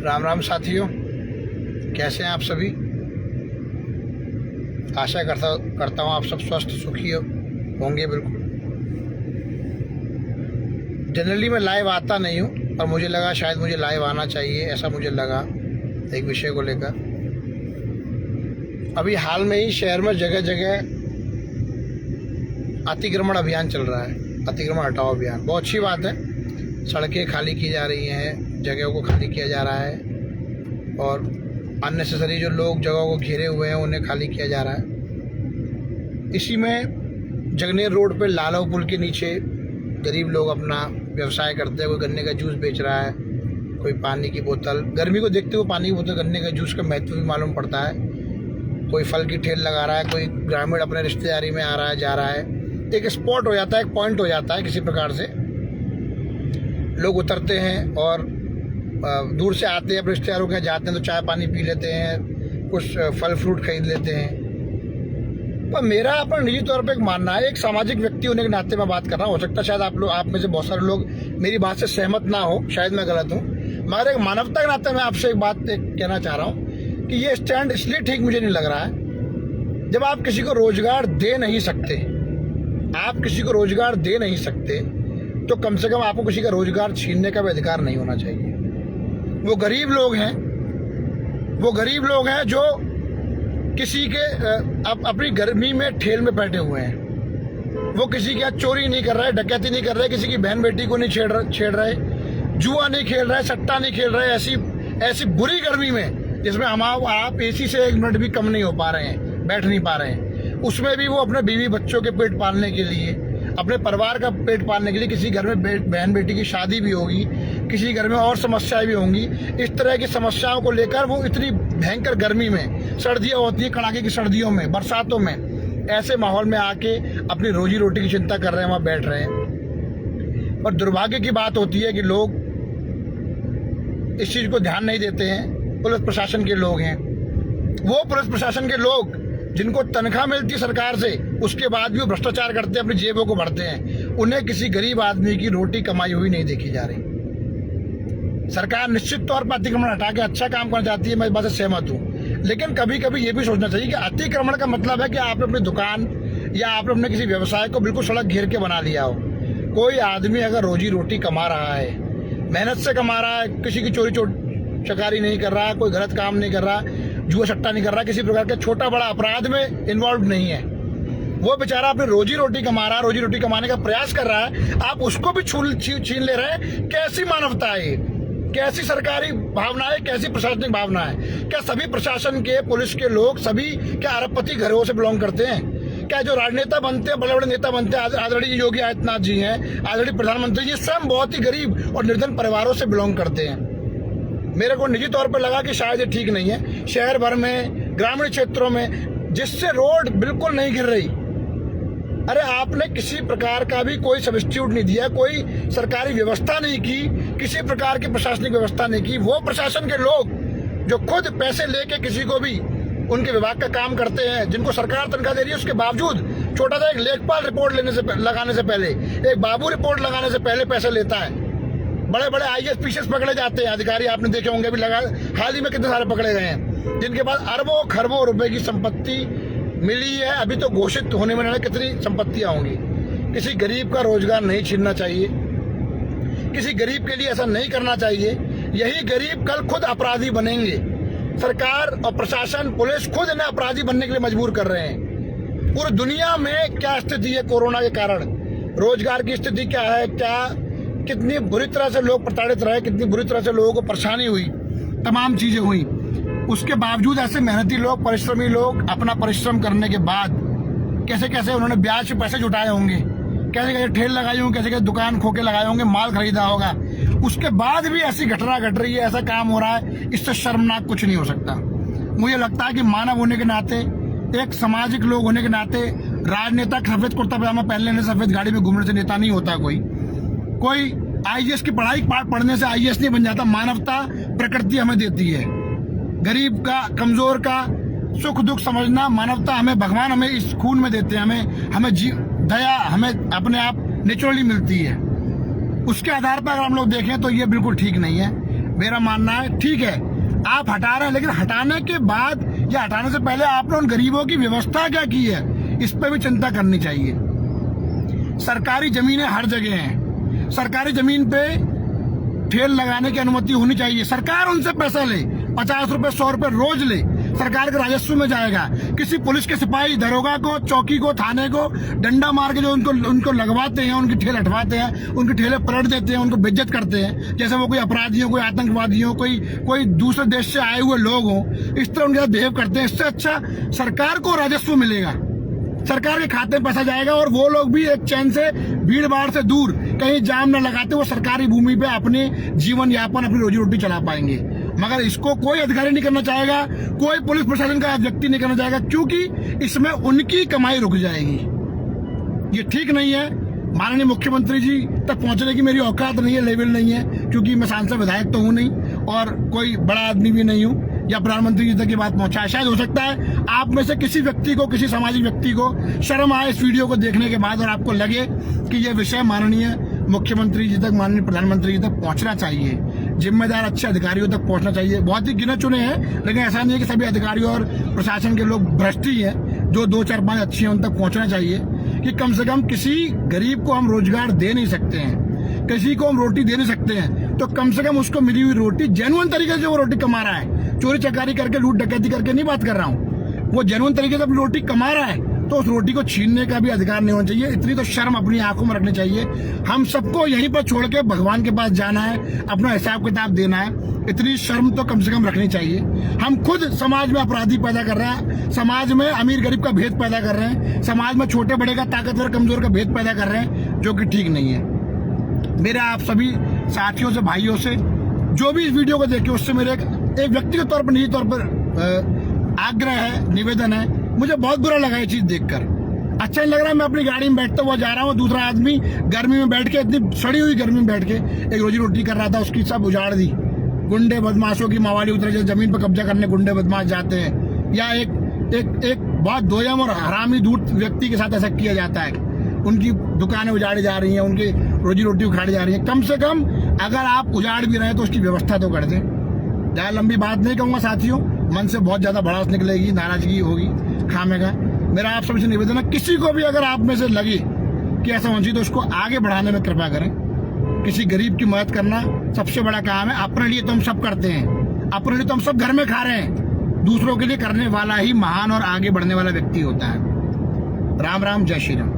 राम राम साथियों, कैसे हैं आप सभी। आशा करता हूँ आप सब स्वस्थ सुखी होंगे। बिल्कुल जनरली मैं लाइव आता नहीं हूँ, और मुझे लगा शायद मुझे लाइव आना चाहिए, ऐसा मुझे लगा एक विषय को लेकर। अभी हाल में ही शहर में जगह जगह अतिक्रमण अभियान चल रहा है, अतिक्रमण हटाओ अभियान। बहुत अच्छी बात है, सड़कें खाली की जा रही हैं, जगहों को खाली किया जा रहा है, और अननेसेसरी जो लोग जगहों को घेरे हुए हैं उन्हें खाली किया जा रहा है। इसी में जगनेर रोड पे लालव पुल के नीचे गरीब लोग अपना व्यवसाय करते हैं। कोई गन्ने का जूस बेच रहा है, कोई पानी की बोतल, गर्मी को देखते हुए पानी की बोतल, गन्ने का जूस का महत्व भी मालूम पड़ता है। कोई फल की ठेल लगा रहा है, कोई ग्रामीण अपने रिश्तेदारी में आ रहा है, जा रहा है। एक स्पॉट हो जाता है, एक पॉइंट हो जाता है, किसी प्रकार से लोग उतरते हैं और दूर से आते हैं, अपने रिश्तेदारों के यहाँ जाते हैं तो चाय पानी पी लेते हैं, कुछ फल फ्रूट खरीद लेते हैं। पर मेरा अपना निजी तौर पे एक मानना है, एक सामाजिक व्यक्ति होने के नाते मैं बात कर रहा हूँ। हो सकता है शायद आप में से बहुत सारे लोग मेरी बात से सहमत ना हो, शायद मैं गलत हूँ, मगर एक मानवता के नाते मैं आपसे एक बात कहना चाह रहा हूँ कि ये स्टैंड इसलिए ठीक मुझे नहीं लग रहा है। जब आप किसी को रोजगार दे नहीं सकते, आप किसी को रोजगार दे नहीं सकते, तो कम से कम आपको किसी का रोजगार छीनने का भी अधिकार नहीं होना चाहिए। वो गरीब लोग हैं जो किसी के अपनी गर्मी में ठेल में बैठे हुए हैं। वो किसी के चोरी नहीं कर रहे, डकैती नहीं कर रहे, किसी की बहन बेटी को नहीं छेड़ रहे, जुआ नहीं खेल रहे, सट्टा नहीं खेल रहे। ऐसी बुरी गर्मी में जिसमें आप एसी से 1 मिनट भी कम नहीं हो पा रहे हैं, बैठ नहीं पा रहे हैं, उसमें भी वो अपने बीवी बच्चों के पेट पालने के लिए, अपने परिवार का पेट पालने के लिए, किसी घर में बहन बेटी की शादी भी होगी, किसी घर में और समस्याएं भी होंगी, इस तरह की समस्याओं को लेकर वो इतनी भयंकर गर्मी में, सर्दियां होती है कड़ाके की सर्दियों में, बरसातों में, ऐसे माहौल में आके अपनी रोजी रोटी की चिंता कर रहे हैं, वहां बैठ रहे हैं। और दुर्भाग्य की बात होती है कि लोग इस चीज को ध्यान नहीं देते हैं। पुलिस प्रशासन के लोग हैं, वो पुलिस प्रशासन के लोग जिनको तनख्वाह मिलती है सरकार से, उसके बाद भी वो भ्रष्टाचार करते हैं, अपनी जेबों को भरते हैं। उन्हें किसी गरीब आदमी की रोटी कमाई हुई नहीं देखी जा रही। सरकार निश्चित तौर पर अतिक्रमण हटा के अच्छा काम करना चाहती है, मैं इस बात से सहमत हूँ, लेकिन कभी कभी ये भी सोचना चाहिए कि अतिक्रमण का मतलब है कि आपने अपनी दुकान या आपने अपने किसी व्यवसाय को बिल्कुल सड़क घेर के बना लिया हो। कोई आदमी अगर रोजी रोटी कमा रहा है, मेहनत से कमा रहा है, किसी की चोरी चकारी नहीं कर रहा, कोई गलत काम नहीं कर रहा, जुआ सट्टा नहीं कर रहा, किसी प्रकार के छोटा बड़ा अपराध में इन्वॉल्व नहीं है, वो बेचारा अपनी रोजी रोटी कमा रहा है, रोजी रोटी कमाने का प्रयास कर रहा है, आप उसको भी छीन ले रहे हैं। कैसी मानवता है, कैसी सरकारी भावना है, कैसी प्रशासनिक भावना है। क्या सभी प्रशासन के, पुलिस के लोग सभी क्या अरबपति घरों से बिलोंग करते हैं? क्या जो राजनेता बनते हैं, बड़े बड़े नेता बनते हैं, आदरणीय योगी आदित्यनाथ जी हैं, आदरणीय प्रधानमंत्री जी, स्वयं बहुत ही गरीब और निर्धन परिवारों से बिलोंग करते हैं? मेरे को निजी तौर पर लगा कि शायद ये ठीक नहीं है। शहर भर में, ग्रामीण क्षेत्रों में, जिससे रोड बिल्कुल नहीं गिर रही, अरे आपने किसी प्रकार का भी कोई सब्स्टिट्यूट नहीं दिया, कोई सरकारी व्यवस्था नहीं की, किसी प्रकार की प्रशासनिक व्यवस्था नहीं की। वो प्रशासन के लोग जो खुद पैसे लेके किसी को भी उनके विभाग का काम करते हैं, जिनको सरकार तनख्वाह दे रही है, उसके बावजूद छोटा सा एक लेखपाल रिपोर्ट लगाने से पहले, एक बाबू रिपोर्ट लगाने से पहले पैसे लेता है। बड़े बड़े IAS PCS पकड़े जाते हैं अधिकारी, आपने देखे होंगे, भी हाल ही में कितने सारे पकड़े गए हैं, जिनके पास अरबों खरबों रुपए की संपत्ति मिली है। अभी तो घोषित होने में कितनी संपत्तियां होंगी। किसी गरीब का रोजगार नहीं छीनना चाहिए, किसी गरीब के लिए ऐसा नहीं करना चाहिए। यही गरीब कल खुद अपराधी बनेंगे। सरकार और प्रशासन, पुलिस खुद इन्हें अपराधी बनने के लिए मजबूर कर रहे हैं। पूरी दुनिया में क्या स्थिति है कोरोना के कारण, रोजगार की स्थिति क्या है, कितनी बुरी तरह से लोग प्रताड़ित रहे, कितनी बुरी तरह से लोगों को परेशानी हुई, तमाम चीजें हुई। उसके बावजूद ऐसे मेहनती लोग, परिश्रमी लोग अपना परिश्रम करने के बाद कैसे कैसे उन्होंने ब्याज पे पैसे जुटाए होंगे, कैसे कैसे ठेल लगाई होंगे, कैसे कैसे दुकान खोके लगाए होंगे, माल खरीदा होगा, उसके बाद भी ऐसी घटना घट रही है, ऐसा काम हो रहा है। इससे शर्मनाक कुछ नहीं हो सकता। मुझे लगता है कि मानव होने के नाते, एक सामाजिक लोग होने के नाते, राजनेता सफेद कुर्ता पजामा पहन लेने, सफेद गाड़ी में घूमने से नेता नहीं होता। कोई IAS की पढ़ाई पढ़ने से IAS नहीं बन जाता। मानवता प्रकृति हमें देती है, गरीब का, कमजोर का सुख दुख समझना, मानवता हमें, भगवान हमें इस खून में देते हैं, हमें दया हमें अपने आप नेचुरली मिलती है। उसके आधार पर अगर हम लोग देखें तो ये बिल्कुल ठीक नहीं है। मेरा मानना है ठीक है आप हटा रहे हैं, लेकिन हटाने के बाद या हटाने से पहले आपने उन गरीबों की व्यवस्था क्या की है, इस पर भी चिंता करनी चाहिए। सरकारी जमीनें हर जगह हैं, सरकारी जमीन पे ठेल लगाने की अनुमति होनी चाहिए। सरकार उनसे पैसा ले, 50 रुपए 100 रुपए रोज ले, सरकार के राजस्व में जाएगा। किसी पुलिस के सिपाही, दरोगा को, चौकी को, थाने को डंडा मार के जो उनको लगवाते हैं, उनकी ठेल हटवाते हैं, उनके ठेले पलट देते हैं, उनको बेइज्जत करते हैं, जैसे वो कोई अपराधी हो, कोई आतंकवादी हो, कोई दूसरे देश से आए हुए लोग हो, इस तरह उनके साथ बिहेव करते हैं। इससे अच्छा सरकार को राजस्व मिलेगा, सरकार के खाते में पैसा जाएगा और वो लोग भी एक चैन से, भीड़ भाड़ से दूर, कहीं जाम न लगाते, वो सरकारी भूमि पे अपने जीवन यापन, अपनी रोजी रोटी चला पाएंगे। मगर इसको कोई अधिकारी नहीं करना चाहेगा, कोई पुलिस प्रशासन का व्यक्ति नहीं करना चाहेगा, क्योंकि इसमें उनकी कमाई रुक जाएगी। ये ठीक नहीं है। माननीय मुख्यमंत्री जी तक पहुंचने की मेरी औकात नहीं है, लेवल नहीं है, क्योंकि मैं सांसद विधायक तो हूं नहीं और कोई बड़ा आदमी भी नहीं हूं या प्रधानमंत्री जी तक ये बात पहुंचाए। शायद हो सकता है आप में से किसी व्यक्ति को, किसी सामाजिक व्यक्ति को शर्म आए इस वीडियो को देखने के बाद और आपको लगे कि यह विषय माननीय मुख्यमंत्री जी तक, माननीय प्रधानमंत्री जी तक पहुंचना चाहिए, जिम्मेदार अच्छे अधिकारियों तक पहुंचना चाहिए। बहुत ही गिने चुने हैं, लेकिन ऐसा नहीं है कि सभी अधिकारियों और प्रशासन के लोग भ्रष्ट ही हैं। जो 2 4 5 अच्छे हैं उन तक पहुंचना चाहिए कि कम से कम किसी गरीब को हम रोजगार दे नहीं सकते हैं, किसी को हम रोटी दे नहीं सकते हैं, तो कम से कम उसको मिली हुई रोटी जेन्युइन तरीके से वो रोटी कमा रहा है, चोरी चकारी करके, लूट डकैती करके नहीं बात कर रहा हूँ, वो जेन्युइन तरीके से अपनी रोटी कमा रहा है, तो उस रोटी को छीनने का भी अधिकार नहीं होना चाहिए। इतनी तो शर्म अपनी आंखों में रखनी चाहिए। हम सबको यहीं पर छोड़ के भगवान के पास जाना है, अपना हिसाब किताब देना है, इतनी शर्म तो कम से कम रखनी चाहिए। हम खुद समाज में अपराधी पैदा कर रहे हैं, समाज में अमीर गरीब का भेद पैदा कर रहे हैं, समाज में छोटे बड़े का, ताकतवर कमजोर का भेद पैदा कर रहे हैं, जो कि ठीक नहीं है। मेरा आप सभी साथियों से, भाइयों से, जो भी इस वीडियो को देखे, उससे मेरे एक व्यक्तिगत तौर पर, निजी तौर पर आग्रह है, निवेदन है। मुझे बहुत बुरा लगा ये चीज देखकर, अच्छा नहीं लग रहा है। मैं अपनी गाड़ी में बैठता हुआ जा रहा हूँ, दूसरा आदमी गर्मी में बैठ के, इतनी सड़ी हुई गर्मी में बैठ के एक रोजी रोटी कर रहा था, उसकी सब उजाड़ दी। गुंडे बदमाशों की मावाली उतरे, जैसे जमीन पर कब्जा करने गुंडे बदमाश जाते हैं, या एक बहुत दोयम और हरामी दूत व्यक्ति के साथ ऐसा किया जाता है। उनकी दुकानें उजाड़ी जा रही हैं, उनकी रोजी रोटी उखाड़ी जा रही है। कम से कम अगर आप उजाड़ भी रहे तो उसकी व्यवस्था तो कर दें। ज्यादा लंबी बात नहीं कहूंगा साथियों, मन से बहुत ज्यादा भड़ास निकलेगी, नाराजगी होगी, खामेगा। मेरा आप सबसे निवेदन है, किसी को भी अगर आप में से लगे कि ऐसा होना चाहिए तो उसको आगे बढ़ाने में कृपा करें। किसी गरीब की मदद करना सबसे बड़ा काम है। अपने लिए तो हम सब करते हैं, अपने लिए तो हम सब घर में खा रहे हैं, दूसरों के लिए करने वाला ही महान और आगे बढ़ने वाला व्यक्ति होता है। राम राम, जय श्री राम।